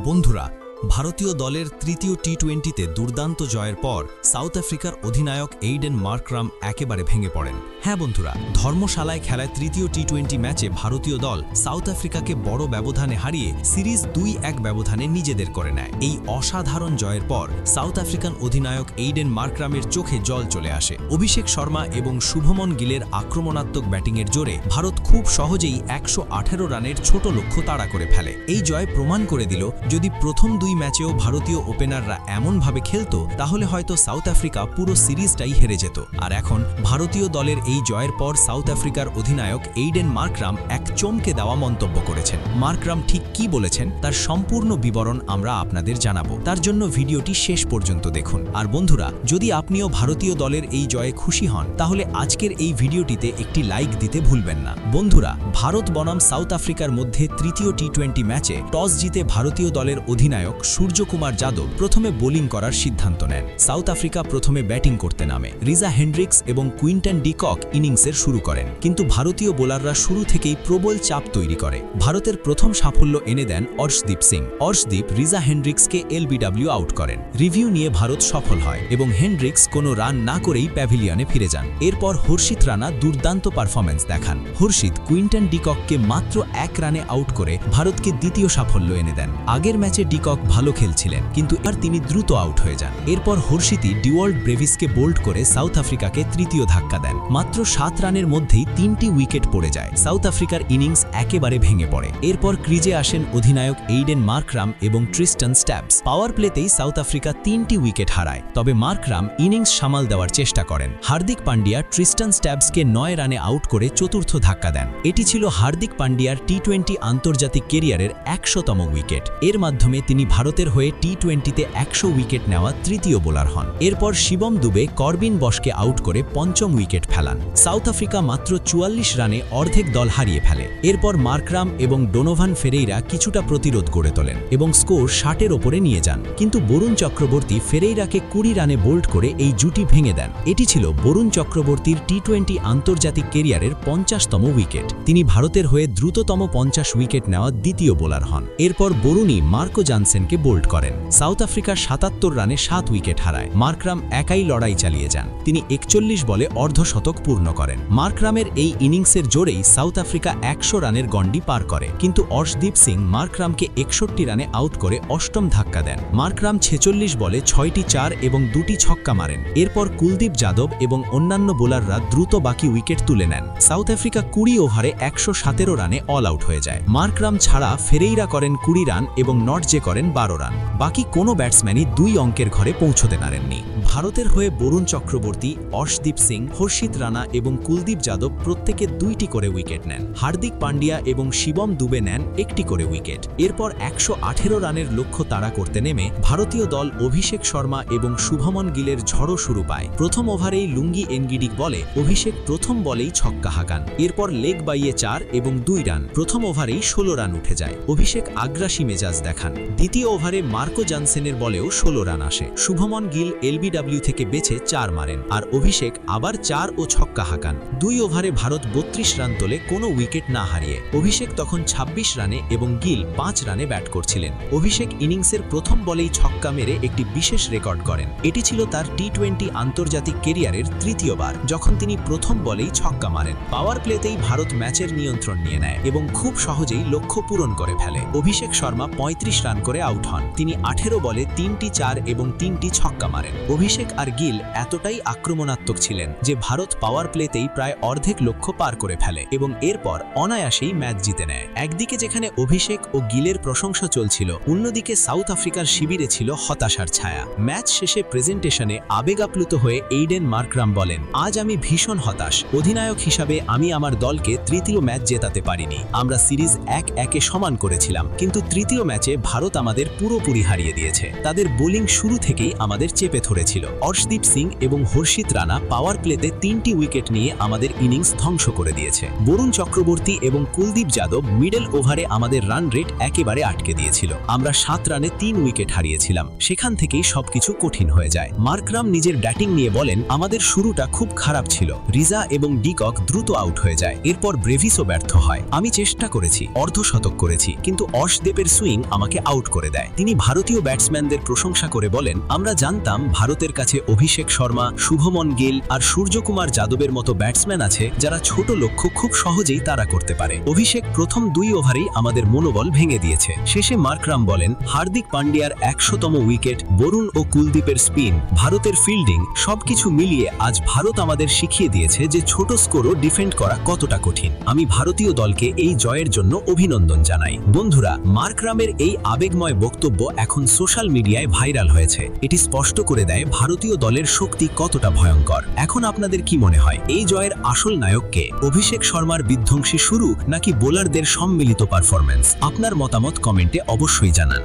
বন্ধুরা, ভারতীয় দলের তৃতীয় টি-20তে দুর্দান্ত জয়ের পর সাউথ আফ্রিকার অধিনায়ক এইডেন মার্করাম একেবারে ভেঙে পড়েন। হ্যাঁ বন্ধুরা, ধর্মশালায় খেলায় তৃতীয় টি-20 ম্যাচে ভারতীয় দল সাউথ আফ্রিকাকে বড় ব্যবধানে হারিয়ে সিরিজ 2-1 ব্যবধানে নিজেদের করে নেয়। এই অসাধারণ জয়ের পর সাউথ আফ্রিকান অধিনায়ক এইডেন মার্করামের চোখে জল চলে আসে। অভিষেক শর্মা এবং শুভমন গিলের আক্রমণাত্মক ব্যাটিংয়ের জোরে ভারত খুব সহজেই 118 রানের ছোট লক্ষ্য তাড়া করে ফেলে। এই জয় প্রমাণ করে দিল, যদি প্রথম দুই ম্যাচেও ভারতীয় ওপেনাররা এমনভাবে খেলত তাহলে হয়তো সাউথ আফ্রিকা পুরো সিরিজটাই হেরে যেত। আর এখন ভারতীয় দলের এই জয়ের পর সাউথ আফ্রিকার অধিনায়ক এইডেন মার্করাম এক চমকে দেওয়া মন্তব্য করেছেন। মার্করাম ঠিক কি বলেছেন তার সম্পূর্ণ বিবরণ আমরা আপনাদের জানাবো, তার জন্য ভিডিওটি শেষ পর্যন্ত দেখুন। আর বন্ধুরা, যদি আপনিও ভারতীয় দলের এই জয়ে খুশি হন তাহলে আজকের এই ভিডিওটিতে একটি লাইক দিতে ভুলবেন না। বন্ধুরা, ভারত বনাম সাউথ আফ্রিকার মধ্যে তৃতীয় টি-20 ম্যাচে টস জিতে ভারতীয় দলের অধিনায়ক সূর্যকুমার যাদব প্রথমে বোলিং করার সিদ্ধান্ত নেন। সাউথ আফ্রিকা প্রথমে ব্যাটিং করতে নামে। রিজা হেন্ড্রিক্স এবং কুইন্টন ডি কক ইনিংসের শুরু করেন, কিন্তু ভারতীয় বোলাররা শুরু থেকেই প্রবল চাপ তৈরি করে। ভারতের প্রথম সাফল্য এনে দেন অর্শদীপ সিং। অর্শদীপ রিজা হেন্ড্রিক্সকে LBW আউট করেন। রিভিউ নিয়ে ভারত সফল হয় এবং হেন্ড্রিক্স কোনো রান না করেই প্যাভিলিয়নে ফিরে যান। এরপর হর্ষিত রানা দুর্দান্ত পারফরম্যান্স দেখান। হর্ষিত কুইন্টন ডি কককে মাত্র 1 রানে আউট করে ভারতকে দ্বিতীয় সাফল্য এনে দেন। আগের ম্যাচে ডি কক ভালো খেলছিলেন, কিন্তু এবার তিনি দ্রুত আউট হয়ে যান। এরপর হর্ষিতি ডিওয়াল্ড ব্রেভিসকে বোল্ড করে সাউথ আফ্রিকাকে তৃতীয় ধাক্কা দেন। মাত্র 7 রানের মধ্যেই 3টি উইকেট পড়ে যায়। সাউথ আফ্রিকার ইনিংস একেবারে ভেঙে পড়ে। এরপর ক্রিজে আসেন অধিনায়ক এইডেন মার্করাম এবং ট্রিস্টন স্ট্যাবস। পাওয়ার প্লেতেই সাউথ আফ্রিকা 3টি উইকেট হারায়, তবে মার্করাম ইনিংস সামাল দেওয়ার চেষ্টা করেন। হার্দিক পান্ডিয়া ট্রিস্টন স্ট্যাবসকে 9 রানে আউট করে চতুর্থ ধাক্কা দেন। এটি ছিল হার্দিক পান্ডিয়ার টি-20 আন্তর্জাতিক কেরিয়ারের 100তম উইকেট। এর মাধ্যমে তিনি ভারতের হয়ে টি-20তে 100 উইকেট নেওয়া তৃতীয় বোলার হন। এরপর শিবম দুবে করবিন বসকে আউট করে পঞ্চম উইকেট ফেলান। সাউথ আফ্রিকা মাত্র 44 রানে অর্ধেক দল হারিয়ে ফেলে। এরপর মার্করাম এবং ডোনোভান ফেরেইরা কিছুটা প্রতিরোধ গড়ে তোলেন এবং স্কোর 60-এর ওপরে নিয়ে যান, কিন্তু বরুণ চক্রবর্তী ফেরেইরাকে 20 রানে বোল্ড করে এই জুটি ভেঙে দেন। এটি ছিল বরুণ চক্রবর্তীর টি-20 আন্তর্জাতিক কেরিয়ারের 50তম উইকেট। তিনি ভারতের হয়ে দ্রুততম 50 উইকেট নেওয়া দ্বিতীয় বোলার হন। এরপর বরুণই মার্কো জানসেনকে বোল্ড করেন। সাউথ আফ্রিকা 77 রানে 7 উইকেট হারায়। মার্করাম একাই লড়াই চালিয়ে যান। তিনি 41 বলে অর্ধশতক পূর্ণ করেন। মার্করামের এই ইনিংসের জোরেই সাউথ আফ্রিকা 100 রানের গণ্ডি পার করে, কিন্তু অর্শদীপ সিং মার্করামকে 61 রানে আউট করে অষ্টম ধাক্কা দেন। মার্করাম 46 বলে 6টি 4 এবং 2টি ছক্কা মারেন। এরপর কুলদীপ যাদব এবং অন্যান্য বোলাররা দ্রুত বাকি উইকেট তুলে নেন। সাউথ আফ্রিকা 20 ওভারে 117 রানে অল আউট হয়ে যায়। মার্করাম ছাড়া ফেরেইরা করেন 20 রান এবং নটজে করেন 12 রান। বাকি কোনো ব্যাটসম্যানই 2 অঙ্কের ঘরে পৌঁছতে পারেননি। ভারতের হয়ে বরুণ চক্রবর্তী, অর্শদীপ সিং, হর্ষিত রানা এবং কুলদীপ যাদব প্রত্যেকে 2টি করে উইকেট নেন। হার্দিক পান্ডিয়া এবং শিবম দুবে নেন 1টি করে উইকেট। এরপর 118 রানের লক্ষ্য তাড়া করতে নেমে ভারতীয় দল অভিষেক শর্মা এবং শুভমন গিলের ঝড়ো শুরু পায়। প্রথম ওভারেই লুঙ্গি এনগিডিক বলে অভিষেক প্রথম বলেই ছক্কা হাঁকান। এরপর লেগ বাইয়ে 4 এবং 2 রান। প্রথম ওভারেই 16 রান উঠে যায়। অভিষেক আগ্রাসী মেজাজ দেখান। দ্বিতীয় ওভারে মার্কো জানসেনের বলেও 16 রান আসে। শুভমন গিল LBW থেকে বেছে 4 মারেন, আর অভিষেক আবার 4 ও ছক্কা হাঁকান। 2 ওভারে ভারত 32 রান তোলে কোনো উইকেট না হারিয়ে। অভিষেক তখন 26 রানে এবং গিল 5 রানে ব্যাট করছিলেন। অভিষেক ইনিংসের প্রথম বলেই ছক্কা মেরে একটি বিশেষ রেকর্ড করেন। এটি ছিল তার টি-20 আন্তর্জাতিক কেরিয়ারের তৃতীয়বার যখন তিনি প্রথম বলেই ছক্কা মারেন। পাওয়ার প্লেতেই ভারত ম্যাচের নিয়ন্ত্রণ নিয়ে নেয় এবং খুব সহজেই লক্ষ্য পূরণ করে ফেলে। অভিষেক শর্মা 35 রান করে আউট হন। তিনি 18 বলে 3টি 4 এবং 3টি ছক্কা মারেন। অভিষেক আর গিল এতটাই আক্রমণাত্মক ছিলেন যে ভারত পাওয়ার প্লেতেই প্রায় অর্ধেক লক্ষ্য পার করে ফেলে এবং এরপর অনায়াসেই ম্যাচ জিতে নেয়। একদিকে যেখানে অভিষেক ও গিলের প্রশংসা চলছিল, অন্যদিকে সাউথ আফ্রিকার শিবিরে ছিল হতাশার ছায়া। ম্যাচ শেষে প্রেজেন্টেশনে আবেগাপ্লুত হয়ে এইডেন মার্করাম বলেন, আজ আমি ভীষণ হতাশ। অধিনায়ক হিসাবে আমি আমার দলকে তৃতীয় ম্যাচ জেতাতে পারিনি। আমরা সিরিজ 1-1 সমান করেছিলাম, কিন্তু তৃতীয় ম্যাচে ভারত আমাদের পুরোপুরি হারিয়ে দিয়েছে। তাদের বোলিং শুরু থেকেই আমাদের চেপে ধরেছিল। অর্শদীপ সিং এবং হর্ষিত রানা পাওয়ার প্লেতে 3টি উইকেট নিয়ে আমাদের ইনিংস ধ্বংস করে দিয়েছে। বরুণ চক্রবর্তী এবং কুলদীপ যাদব মিডল ওভারে আমাদের রান রেট একেবারে আটকে দিয়েছিল। আমরা 7 রানে 3 উইকেট হারিয়েছিলাম। সেখান থেকেই সবকিছু কঠিন হয়ে যায়। মার্করাম নিজের ব্যাটিং নিয়ে বলেন, আমাদের শুরুটা খুব খারাপ ছিল। রিজা এবং ডি কক দ্রুত আউট হয়ে যায়। এরপর ব্রেভিসও ব্যর্থ হয়। আমি চেষ্টা করেছি, অর্ধশতক করেছি, কিন্তু অর্শদীপের সুইং আমাকে আউট করে করে দেয়। তিনি ভারতীয় ব্যাটসম্যানদের প্রশংসা করে বলেন, আমরা জানতাম ভারতের কাছে অভিষেক শর্মা, শুভমন গিল আর সূর্যকুমার যাদবের মতো ব্যাটসম্যান আছে যারা ছোট লক্ষ্য খুব সহজেই তাড়া করতে পারে। অভিষেক প্রথম 2 ওভারেই আমাদের মনোবল ভেঙে দিয়েছে। শেষে মার্করাম বলেন, হার্দিক পান্ডিয়ার 100তম উইকেট, বরুণ ও কুলদীপের স্পিন, ভারতের ফিল্ডিং সবকিছু মিলিয়ে আজ ভারত আমাদের শিখিয়ে দিয়েছে যে ছোট স্কোরও ডিফেন্ড করা কতটা কঠিন। আমি ভারতীয় দলকে এই জয়ের জন্য অভিনন্দন জানাই। বন্ধুরা, মার্করামের এই আবেগময় বক্তব্য এখন সোশ্যাল মিডিয়ায় ভাইরাল হয়েছে। এটি স্পষ্ট করে দেয় ভারতীয় দলের শক্তি কতটা ভয়ঙ্কর। এখন আপনাদের কি মনে হয়, এই জয়ের আসল নায়ক কে? অভিষেক শর্মার বিধ্বংসী শুরু নাকি বোলারদের সম্মিলিত পারফরম্যান্স? আপনার মতামত কমেন্টে অবশ্যই জানান।